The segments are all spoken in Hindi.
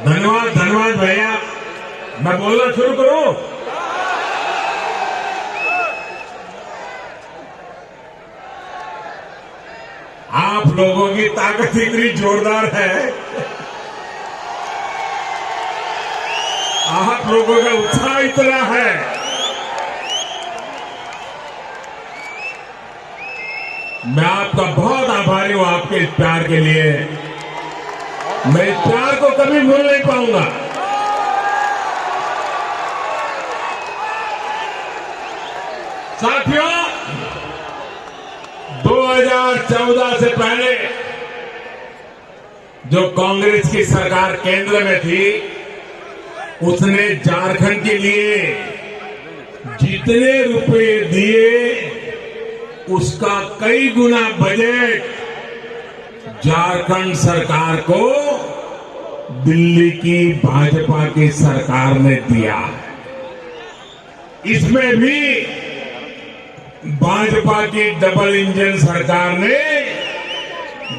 धन्यवाद धन्यवाद भैया। मैं बोलना शुरू करूं? आप लोगों की ताकत इतनी जोरदार है, आप लोगों का उत्साह इतना है, मैं आपका बहुत आभारी हूं आपके इस प्यार के लिए। मैं इस प्यार को कभी भूल नहीं पाऊंगा। साथियों, 2014 से पहले जो कांग्रेस की सरकार केंद्र में थी, उसने झारखंड के लिए जितने रुपए दिए उसका कई गुना बजट झारखंड सरकार को दिल्ली की भाजपा की सरकार ने दिया। इसमें भी भाजपा की डबल इंजन सरकार ने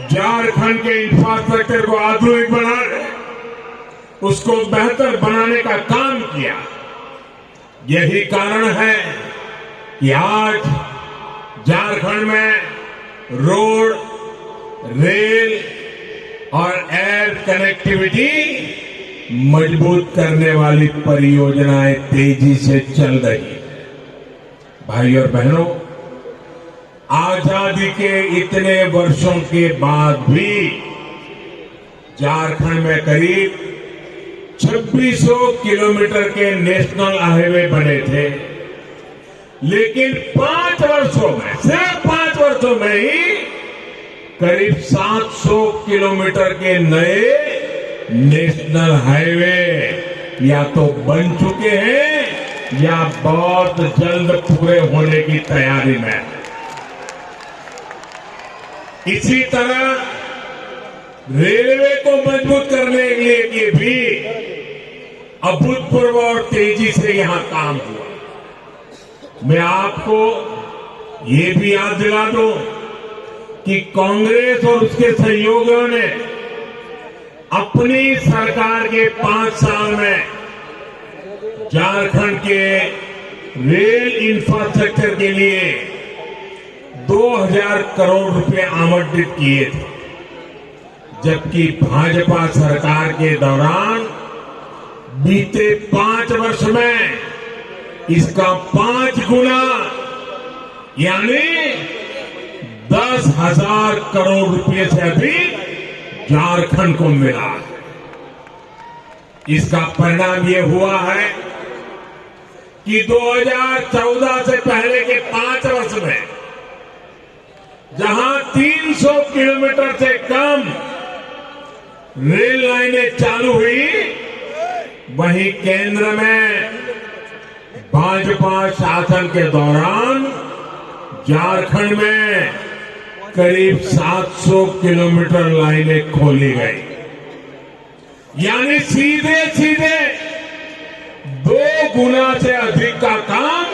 झारखंड के इंफ्रास्ट्रक्चर को आधुनिक बनाने, उसको बेहतर बनाने का काम किया। यही कारण है कि आज झारखंड में रोड, रेल और एयर कनेक्टिविटी मजबूत करने वाली परियोजनाएं तेजी से चल रही है। भाई और बहनों, आजादी के इतने वर्षों के बाद भी झारखंड में करीब 2600 किलोमीटर के नेशनल हाईवे बने थे, लेकिन 5 वर्षों में, सिर्फ 5 वर्षों में ही करीब 700 किलोमीटर के नए नेशनल हाईवे या तो बन चुके हैं या बहुत जल्द पूरे होने की तैयारी में। इसी तरह रेलवे को मजबूत करने के लिए भी अभूतपूर्व और तेजी से यहां काम हुआ। मैं आपको ये भी याद दिला दूं कि कांग्रेस और उसके सहयोगियों ने अपनी सरकार के 5 साल में झारखंड के रेल इंफ्रास्ट्रक्चर के लिए 2000 करोड़ रुपए आवंटित किए थे, जबकि भाजपा सरकार के दौरान बीते 5 वर्ष में इसका 5 गुना यानी 10,000 करोड़ रुपए से अधिक झारखंड को मिला। इसका परिणाम यह हुआ है कि 2014 से पहले के 5 वर्ष में जहां 300 किलोमीटर से कम रेल लाइनें चालू हुई, वहीं केंद्र में भाजपा शासन के दौरान झारखंड में करीब 700 किलोमीटर लाइनें खोली गई। यानी सीधे सीधे 2 गुना से अधिक का काम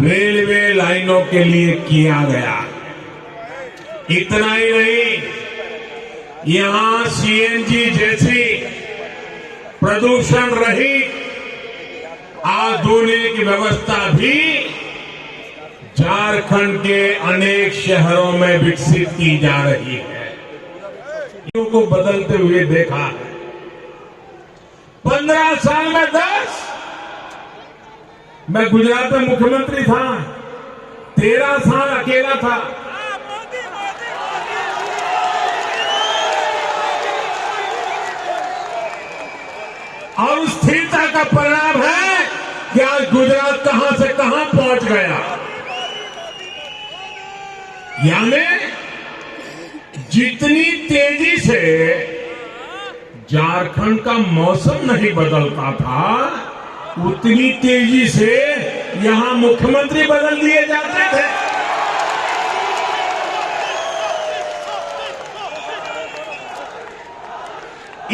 रेलवे लाइनों के लिए किया गया। इतना ही नहीं, यहां सीएनजी जैसी प्रदूषण रहित आधुनिक व्यवस्था भी झारखंड के अनेक शहरों में विकसित की जा रही है। को बदलते हुए देखा है। 15 साल में 10। मैं गुजरात में मुख्यमंत्री था, 13 साल अकेला था। और स्थिरता का परिणाम है कि आज गुजरात कहां से कहां पहुंच गया। यानी जितनी तेजी से झारखंड का मौसम नहीं बदलता था, उतनी तेजी से यहां मुख्यमंत्री बदल दिए जाते थे।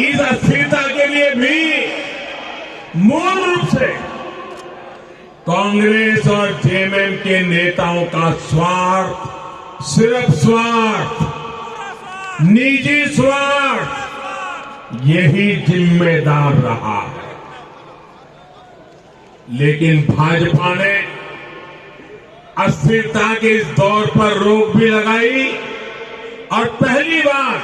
इस अस्थिरता के लिए भी मूल रूप से कांग्रेस और जेएमएम के नेताओं का स्वार्थ, सिर्फ स्वार्थ, निजी स्वार्थ यही जिम्मेदार रहा है। लेकिन भाजपा ने अस्थिरता के इस दौर पर रोक भी लगाई और पहली बार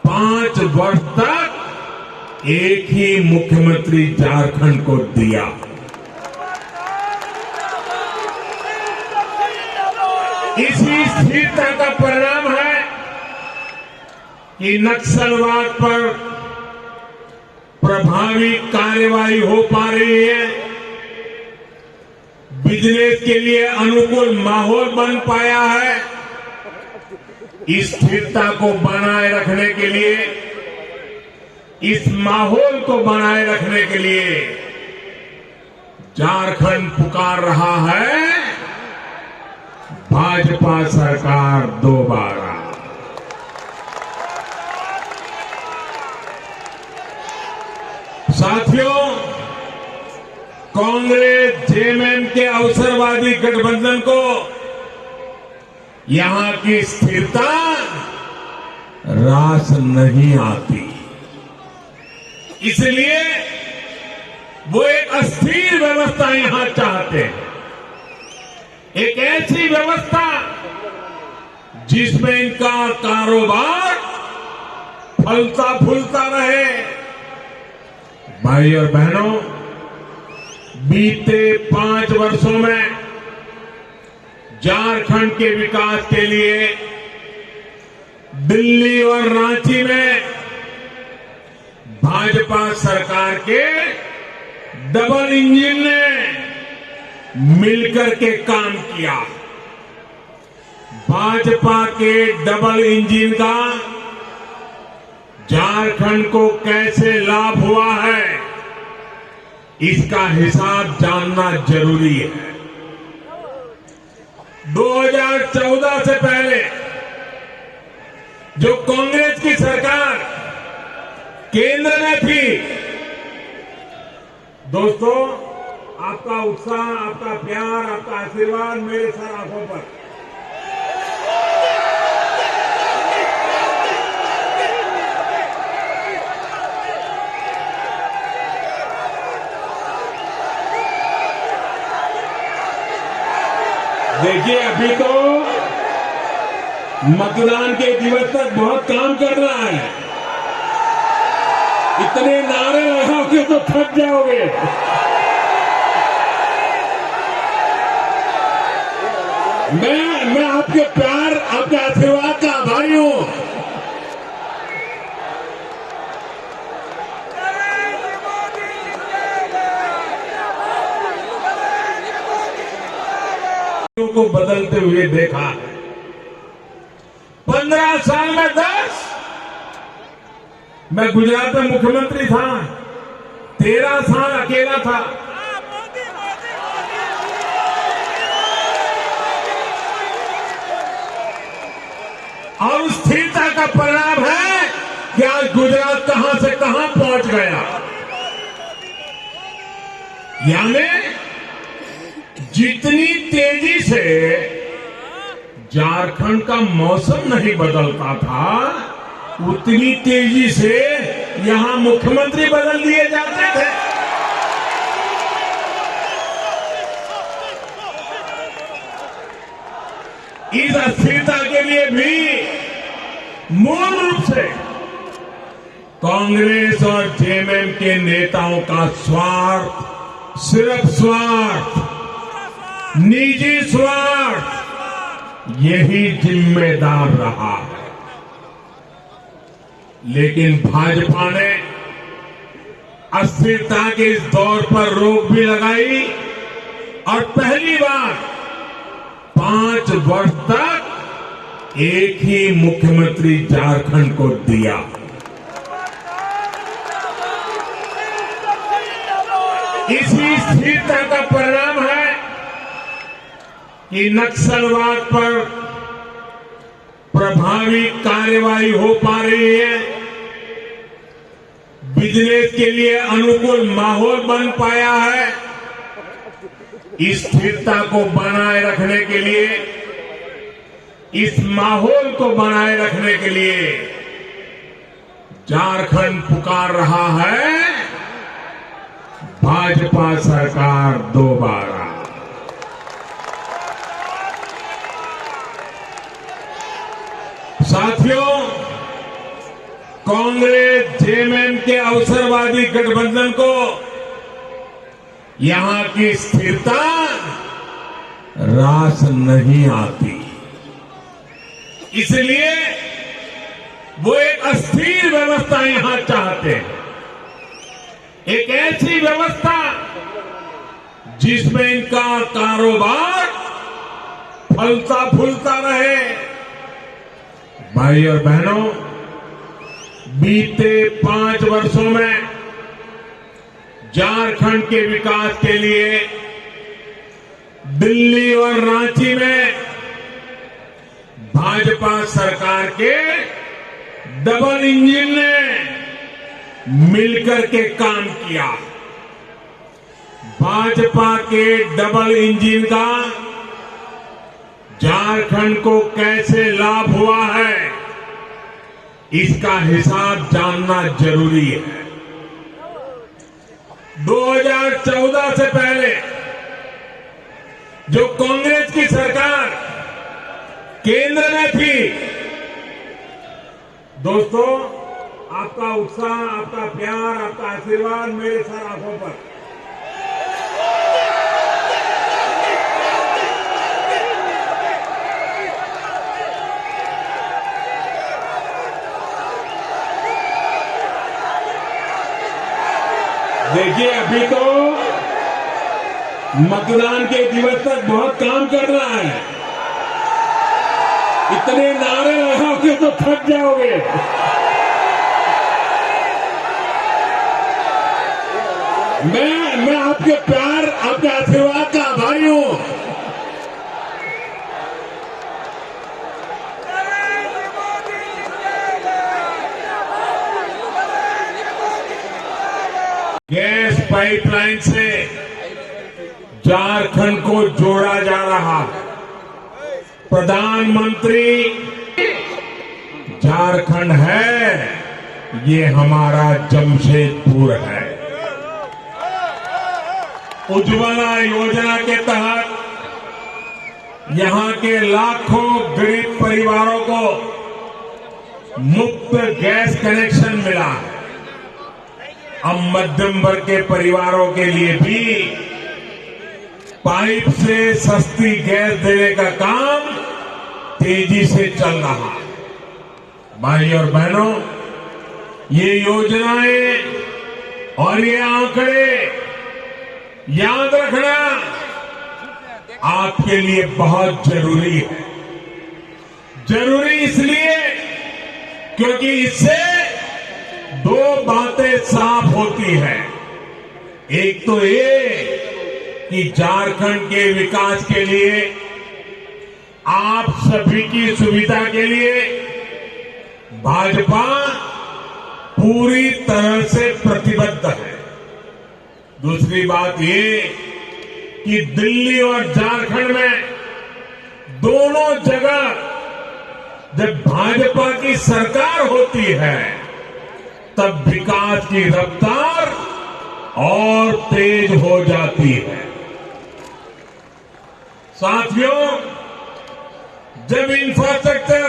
5 वर्ष तक एक ही मुख्यमंत्री झारखंड को दिया। इसी स्थिरता का परिणाम है कि नक्सलवाद पर प्रभावी कार्रवाई हो पा रही है, बिजनेस के लिए अनुकूल माहौल बन पाया है। इस स्थिरता को बनाए रखने के लिए, इस माहौल को बनाए रखने के लिए झारखंड पुकार रहा है भाजपा सरकार दोबारा। साथियों, कांग्रेस जेएमएम के अवसरवादी गठबंधन को यहां की स्थिरता रास नहीं आती, इसलिए वो एक अस्थिर व्यवस्था यहां चाहते हैं। एक ऐसी व्यवस्था जिसमें इनका कारोबार फलता फूलता रहे। भाई और बहनों, बीते 5 वर्षों में झारखंड के विकास के लिए दिल्ली और रांची में भाजपा सरकार के डबल इंजन ने मिलकर के काम किया। भाजपा के डबल इंजन का झारखंड को कैसे लाभ हुआ है, इसका हिसाब जानना जरूरी है। 2014 से पहले जो कांग्रेस की सरकार केंद्र में थी, दोस्तों, आपका उत्साह, आपका प्यार, आपका आशीर्वाद मेरे सर आंखों पर। देखिए, अभी तो मतदान के दिवस तक बहुत काम करना है। इतने नारे लगाओगे तो थक जाओगे। मैं आपके प्यार, आपके आशीर्वाद का आभारी हूं। को बदलते हुए देखा है। 15 साल में 10 मैं गुजरात में मुख्यमंत्री था, 13 साल अकेला था। और स्थिरता का परिणाम है कि आज गुजरात कहां से कहां पहुंच गया। यानी जितनी तेजी से झारखंड का मौसम नहीं बदलता था, उतनी तेजी से यहां मुख्यमंत्री बदल दिए जाते थे। इस अस्थिरता के लिए भी मूल रूप से कांग्रेस और जेएमएम के नेताओं का स्वार्थ, सिर्फ स्वार्थ, निजी स्वार्थ, यही जिम्मेदार रहा है। लेकिन भाजपा ने अस्थिरता के इस दौर पर रोक भी लगाई और पहली बार 5 वर्ष तक एक ही मुख्यमंत्री झारखंड को दिया। इसी स्थिरता का परिणाम है कि नक्सलवाद पर प्रभावी कार्रवाई हो पा रही है, बिजनेस के लिए अनुकूल माहौल बन पाया है। इस स्थिरता को बनाए रखने के लिए, इस माहौल को बनाए रखने के लिए झारखंड पुकार रहा है भाजपा सरकार दोबारा। साथियों, कांग्रेस जेएमएम के अवसरवादी गठबंधन को यहां की स्थिरता रास नहीं आती, इसलिए वो एक अस्थिर व्यवस्था यहां चाहते हैं। एक ऐसी व्यवस्था जिसमें इनका कारोबार फलता फूलता रहे। भाई और बहनों, बीते 5 वर्षों में झारखंड के विकास के लिए दिल्ली और रांची में भाजपा सरकार के डबल इंजन ने मिलकर के काम किया। भाजपा के डबल इंजन का झारखंड को कैसे लाभ हुआ है, इसका हिसाब जानना जरूरी है। 2014 से पहले जो कांग्रेस की सरकार केंद्र में थी, दोस्तों, आपका उत्साह, आपका प्यार, आपका आशीर्वाद मेरे सर आंखों पर। देखिए, अभी तो मतदान के दिवस तक बहुत काम करना है। इतने नारे लगाओगे तो थक जाओगे। मैं आपके प्यार, आपके आशीर्वाद का आभारी हूं। गैस पाइपलाइन से झारखंड को जोड़ा जा रहा है। प्रधानमंत्री झारखंड है, ये हमारा जमशेदपुर है। उज्ज्वला योजना के तहत यहां के लाखों गरीब परिवारों को मुफ्त गैस कनेक्शन मिला है। अब मध्यम वर्ग के परिवारों के लिए भी पाइप से सस्ती गैस देने का काम तेजी से चल रहा है। भाई और बहनों, ये योजनाएं और ये आंकड़े याद रखना आपके लिए बहुत जरूरी है। जरूरी इसलिए क्योंकि इससे 2 बातें साफ होती है। एक तो ये कि झारखंड के विकास के लिए, आप सभी की सुविधा के लिए भाजपा पूरी तरह से प्रतिबद्ध है। दूसरी बात ये कि दिल्ली और झारखंड में दोनों जगह जब भाजपा की सरकार होती है, तब विकास की रफ्तार और तेज हो जाती है। साथियों, जब इंफ्रास्ट्रक्चर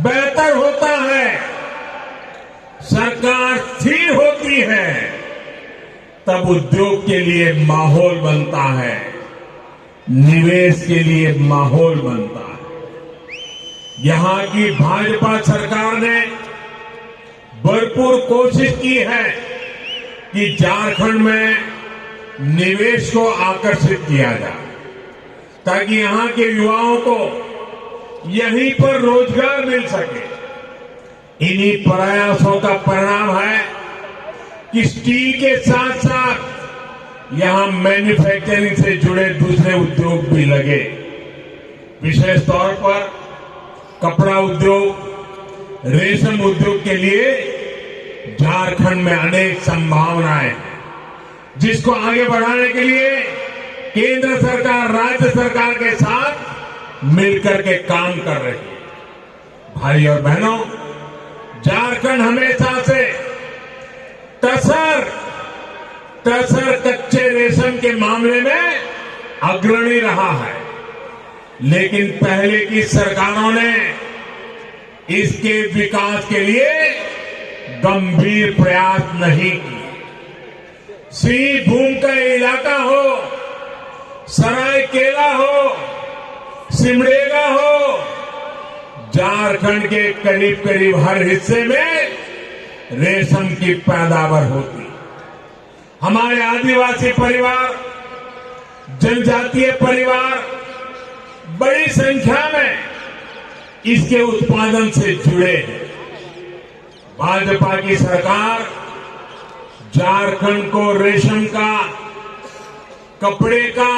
बेहतर होता है, सरकार स्थिर होती है, तब उद्योग के लिए माहौल बनता है, निवेश के लिए माहौल बनता है। यहां की भाजपा सरकार ने भरपूर कोशिश की है कि झारखंड में निवेश को आकर्षित किया जाए, ताकि यहां के युवाओं को यहीं पर रोजगार मिल सके। इन्हीं प्रयासों का परिणाम है कि स्टील के साथ साथ यहां मैन्युफैक्चरिंग से जुड़े दूसरे उद्योग भी लगे। विशेष तौर पर कपड़ा उद्योग, रेशम उद्योग के लिए झारखंड में अनेक संभावनाएं हैं, जिसको आगे बढ़ाने के लिए केंद्र सरकार राज्य सरकार के साथ मिलकर के काम कर रही है। भाई और बहनों, झारखंड हमेशा से टसर कच्चे रेशम के मामले में अग्रणी रहा है, लेकिन पहले की सरकारों ने इसके विकास के लिए गंभीर प्रयास नहीं किए। सिंहभूम का इलाका हो, सरायकेला हो, सिमडेगा हो, झारखंड के करीब करीब हर हिस्से में रेशम की पैदावार होती। हमारे आदिवासी परिवार, जनजातीय परिवार बड़ी संख्या में इसके उत्पादन से जुड़े हैं। भाजपा की सरकार झारखंड को रेशम का, कपड़े का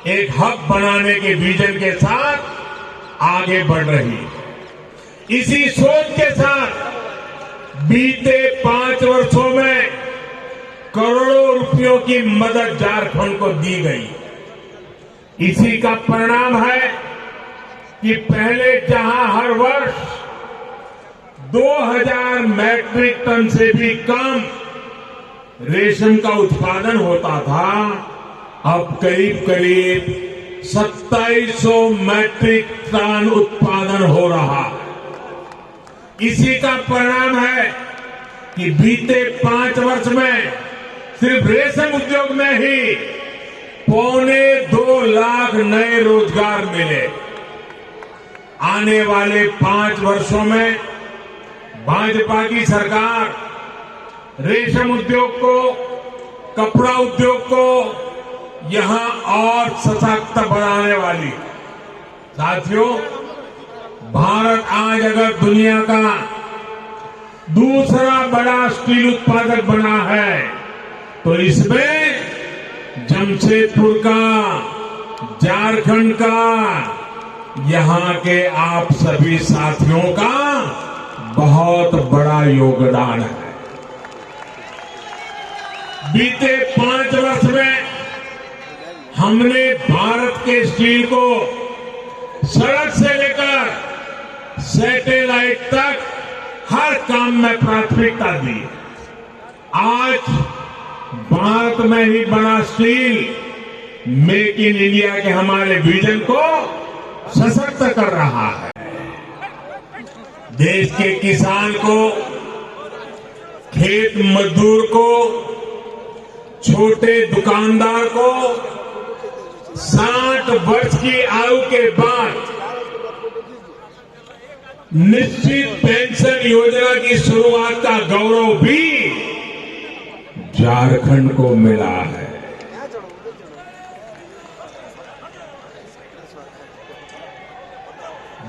एक हब बनाने के विजन के साथ आगे बढ़ रही है। इसी सोच के साथ बीते 5 वर्षों में करोड़ों रुपयों की मदद झारखंड को दी गई। इसी का परिणाम है कि पहले जहां हर वर्ष 2000 मैट्रिक टन से भी कम रेशम का उत्पादन होता था, अब करीब करीब 2700 मैट्रिक टन उत्पादन हो रहा है। इसी का परिणाम है कि बीते 5 वर्ष में सिर्फ रेशम उद्योग में ही 2.25 लाख नए रोजगार मिले। आने वाले 5 वर्षों में भाजपा की सरकार रेशम उद्योग को, कपड़ा उद्योग को यहां और सशक्त बनाने वाली। साथियों, भारत आज अगर दुनिया का दूसरा बड़ा स्टील उत्पादक बना है, तो इसमें जमशेदपुर का, झारखंड का, यहां के आप सभी साथियों का बहुत बड़ा योगदान है। बीते 5 वर्ष में हमने भारत के स्टील को सड़क से लेकर सैटेलाइट तक हर काम में प्राथमिकता दी। आज भारत में ही बना स्टील मेक इन इंडिया के हमारे विजन को सशक्त कर रहा है। देश के किसान को, खेत मजदूर को, छोटे दुकानदार को 60 वर्ष की आयु के बाद निश्चित पेंशन योजना की शुरुआत का गौरव भी झारखंड को मिला है।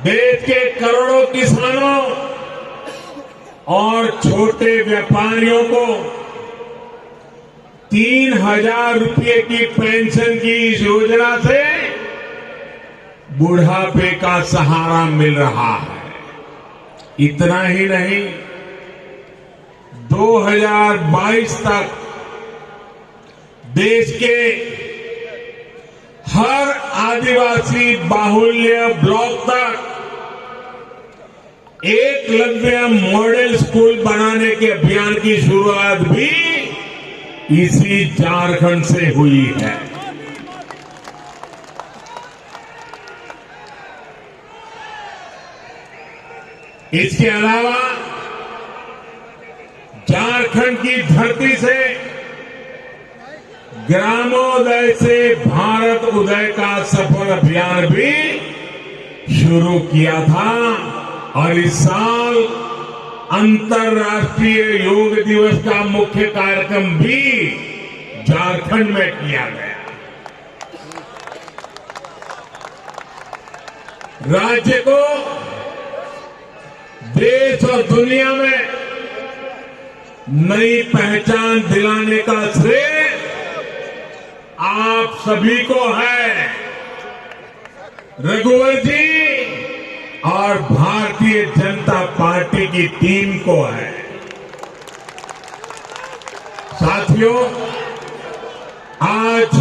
देश के करोड़ों किसानों और छोटे व्यापारियों को 3000 रुपये की पेंशन की इस योजना से बुढ़ापे का सहारा मिल रहा है। इतना ही नहीं, 2022 तक देश के हर आदिवासी बाहुल्य ब्लॉक तक एकलव्य मॉडल स्कूल बनाने के अभियान की शुरुआत भी इसी झारखंड से हुई है। इसके अलावा झारखंड की धरती से ग्रामोदय से भारत उदय का सफल अभियान भी शुरू किया था और इस साल अंतर्राष्ट्रीय योग दिवस का मुख्य कार्यक्रम भी झारखंड में किया गया। राज्य को देश और दुनिया में नई पहचान दिलाने का श्रेय आप सभी को है। रघुवर जी और भारतीय जनता पार्टी की टीम को है। साथियों, आज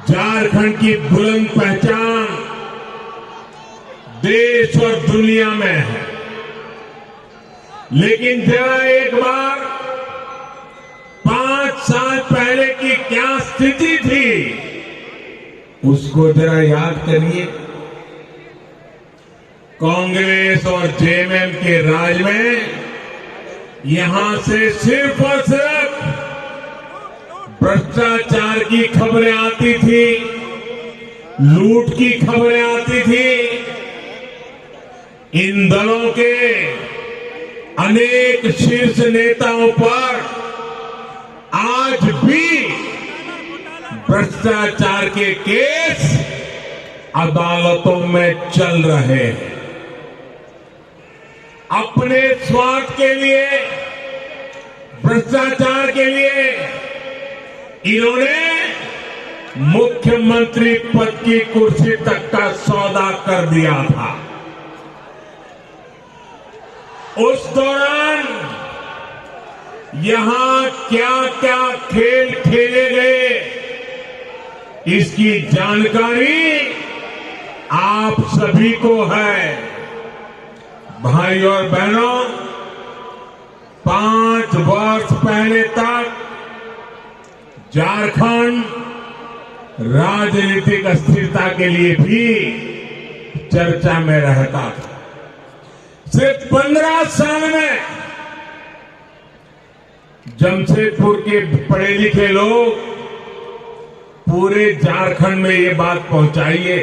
झारखंड की बुलंद पहचान देश और दुनिया में है। लेकिन जरा एक बार 5 साल पहले की क्या स्थिति थी उसको जरा याद करिए। कांग्रेस और जेएमएम के राज में यहां से सिर्फ और सिर्फ भ्रष्टाचार की खबरें आती थी, लूट की खबरें आती थी। इन दलों के अनेक शीर्ष नेताओं पर आज भी भ्रष्टाचार के केस अदालतों में चल रहे हैं। अपने स्वार्थ के लिए, भ्रष्टाचार के लिए इन्होंने मुख्यमंत्री पद की कुर्सी तक का सौदा कर दिया था। उस दौरान यहां क्या क्या खेल खेले गए इसकी जानकारी आप सभी को है। भाई और बहनों, 5 वर्ष पहले तक झारखंड राजनीतिक अस्थिरता के लिए भी चर्चा में रहता था। सिर्फ 15 साल में जमशेदपुर के पढ़े लिखे लोग पूरे झारखंड में ये बात पहुंचाइए।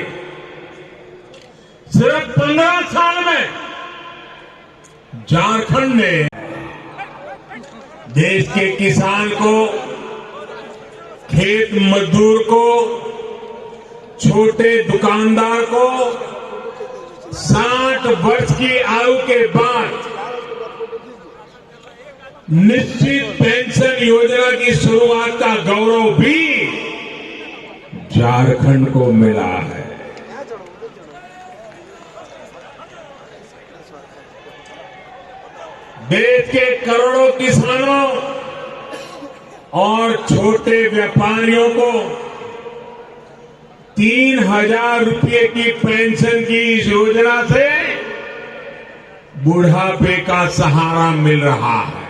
सिर्फ 15 साल में झारखंड ने देश के किसान को, खेत मजदूर को, छोटे दुकानदार को 60 वर्ष की आयु के बाद निश्चित पेंशन योजना की शुरुआत का गौरव भी झारखंड को मिला है। देश के करोड़ों किसानों और छोटे व्यापारियों को 3,000 रुपये की पेंशन की इस योजना से बुढ़ापे का सहारा मिल रहा है।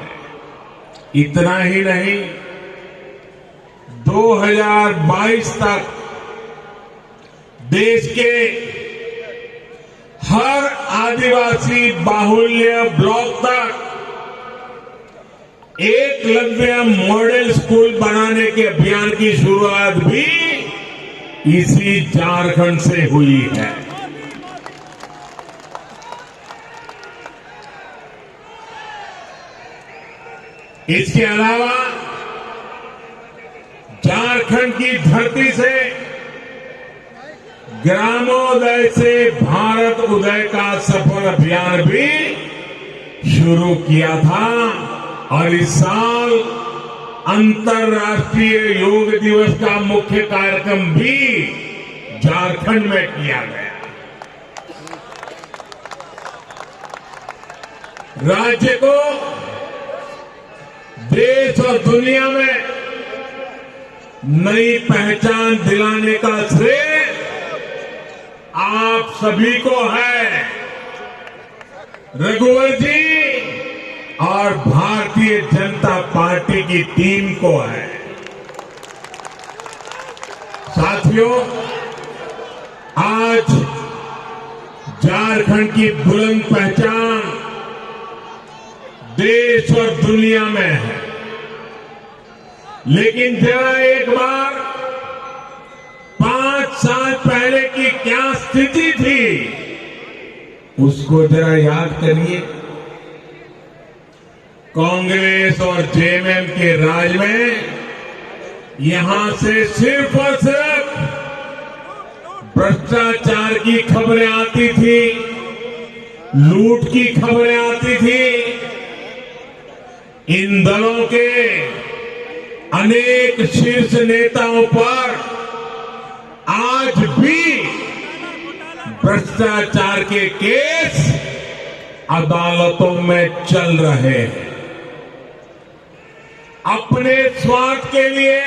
इतना ही नहीं, 2022 तक देश के हर आदिवासी बाहुल्य ब्लॉक तक एकलव्य मॉडल स्कूल बनाने के अभियान की शुरुआत भी इसी झारखंड से हुई है। इसके अलावा झारखंड की धरती से ग्रामोदय से भारत उदय का सफल अभियान भी शुरू किया था और इस साल अंतर्राष्ट्रीय योग दिवस का मुख्य कार्यक्रम भी झारखंड में किया गया। राज्य को देश और दुनिया में नई पहचान दिलाने का श्रेय आप सभी को है। रघुवर जी और भारतीय जनता पार्टी की टीम को है। साथियों, आज झारखंड की बुलंद पहचान देश और दुनिया में है, लेकिन जरा एक बार 5 साल पहले की क्या स्थिति थी उसको जरा याद करिए। कांग्रेस और जेएमएम के राज में यहां से सिर्फ और सिर्फ भ्रष्टाचार की खबरें आती थी, लूट की खबरें आती थी। इन दलों के अनेक शीर्ष नेताओं पर आज भी भ्रष्टाचार के केस अदालतों में चल रहे हैं। अपने स्वार्थ के लिए,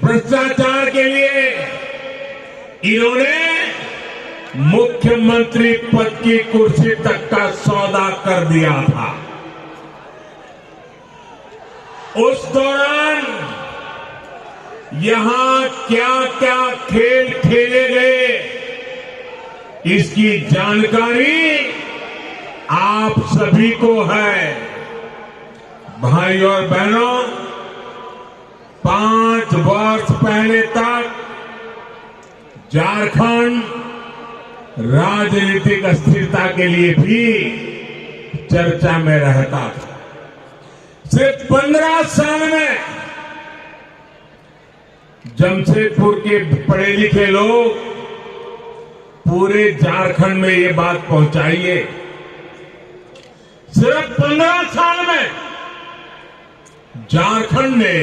भ्रष्टाचार के लिए इन्होंने मुख्यमंत्री पद की कुर्सी तक का सौदा कर दिया था। उस दौरान यहां क्या क्या खेल खेले गए, इसकी जानकारी आप सभी को है। भाई और बहनों, 5 वर्ष पहले तक झारखंड राजनीतिक अस्थिरता के लिए भी चर्चा में रहता था। सिर्फ 15 साल में जमशेदपुर के पढ़े लिखे लोग पूरे झारखंड में ये बात पहुंचाइए। सिर्फ 15 साल में झारखंड ने